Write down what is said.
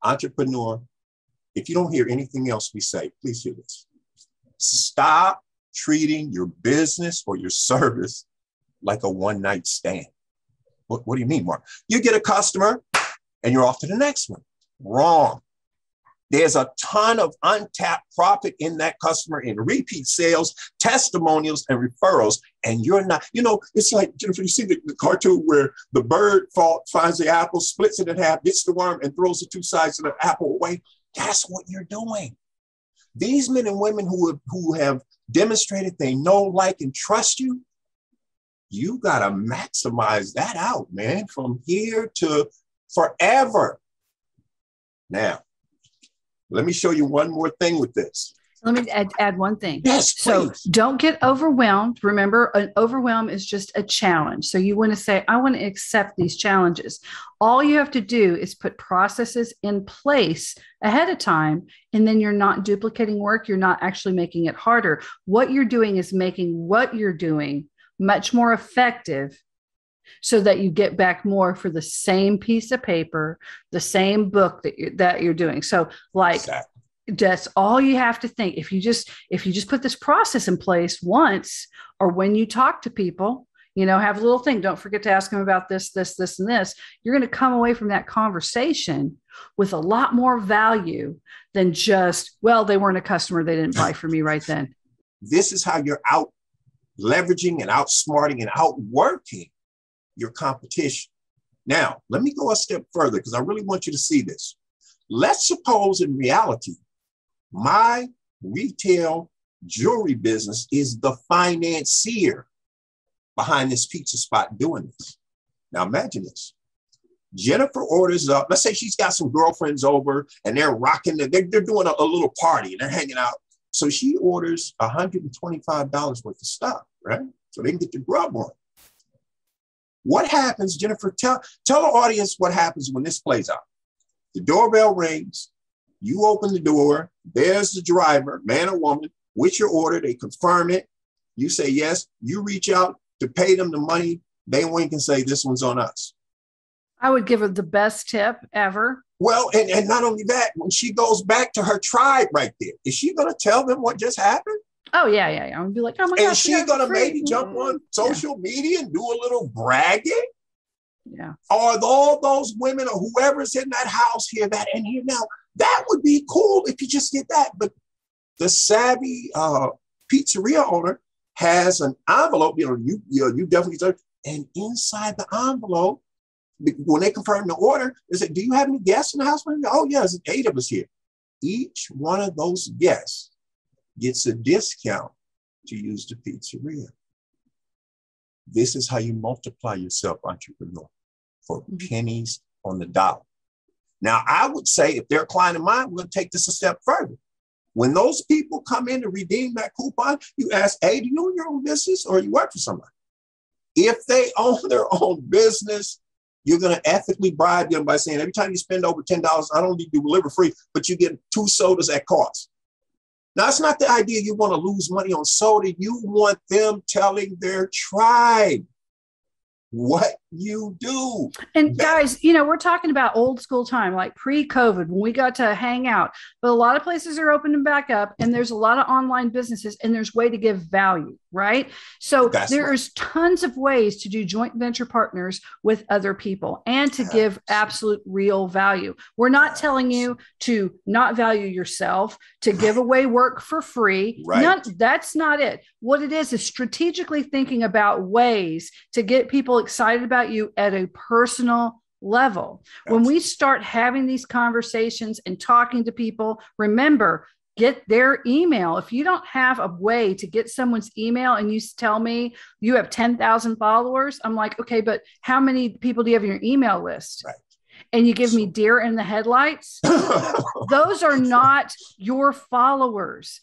Entrepreneur, if you don't hear anything else we say, please hear this. Stop treating your business or your service like a one-night stand. What do you mean, Mark? You get a customer and you're off to the next one. Wrong. There's a ton of untapped profit in that customer in repeat sales, testimonials, and referrals. And you're not, it's like, Jennifer, you see the cartoon where the bird finds the apple, splits it in half, gets the worm, and throws the two sides of the apple away. That's what you're doing. These men and women who have demonstrated they know, like, and trust you, you got to maximize that out, man, from here to forever. Now, let me show you one more thing with this. Let me add one thing. Yes, please. So don't get overwhelmed. Remember, an overwhelm is just a challenge. So you want to say, I want to accept these challenges. All you have to do is put processes in place ahead of time, and then you're not duplicating work. You're not actually making it harder. What you're doing is making what you're doing much more effective so that you get back more for the same piece of paper, the same book that you're doing. So like, exactly. That's all you have to think. If you just put this process in place once, or when you talk to people, have a little thing, don't forget to ask them about this, this, this, and this. You're going to come away from that conversation with a lot more value than just, well, they weren't a customer, they didn't buy from me right then. This is how you're out leveraging and outsmarting and outworking your competition. Now, let me go a step further because I really want you to see this. Let's suppose in reality, my retail jewelry business is the financier behind this pizza spot doing this. Now imagine this. Jennifer orders up, let's say she's got some girlfriends over and they're rocking, they're doing a little party and they're hanging out. So she orders $125 worth of stuff, right? So they can get the grub on. What happens, Jennifer? Tell the audience what happens when this plays out. The doorbell rings, you open the door, there's the driver, man or woman, with your order, they confirm it, you say yes, you reach out to pay them the money, they wink and say, this one's on us. I would give her the best tip ever. Well, and not only that, when she goes back to her tribe right there, is she going to tell them what just happened? Oh, yeah. I would be like, oh my gosh. And she's going to maybe jump on social media and do a little bragging? Yeah. Or all those women or whoever's in that house hear that and here now, that would be cool if you just did that. But the savvy pizzeria owner has an envelope, you definitely deserve, and inside the envelope, when they confirm the order, they say, do you have any guests in the house? Oh, yeah, there's 8 of us here. Each one of those guests gets a discount to use the pizzeria. This is how you multiply yourself, entrepreneur, for pennies on the dollar. Now, I would say if they're a client of mine, we'll take this a step further. When those people come in to redeem that coupon, you ask, hey, do you own your own business or you work for somebody? If they own their own business, you're going to ethically bribe them by saying, every time you spend over $10, not only do you deliver free, but you get 2 sodas at cost. Now, it's not the idea you want to lose money on soda. You want them telling their tribe what you do. And guys, we're talking about old school time, like pre-COVID, when we got to hang out. But a lot of places are opening back up, and there's a lot of online businesses, and there's way to give value, right? So there's tons of ways to do joint venture partners with other people and to give absolute real value. We're not telling you to not value yourself, to give away work for free. Right. That's not it. What it is strategically thinking about ways to get people excited about you at a personal level. When we start having these conversations and talking to people, remember, get their email. If you don't have a way to get someone's email and you tell me you have 10,000 followers, I'm like, okay, but how many people do you have in your email list? Right. And you give me deer in the headlights. Those are not your followers.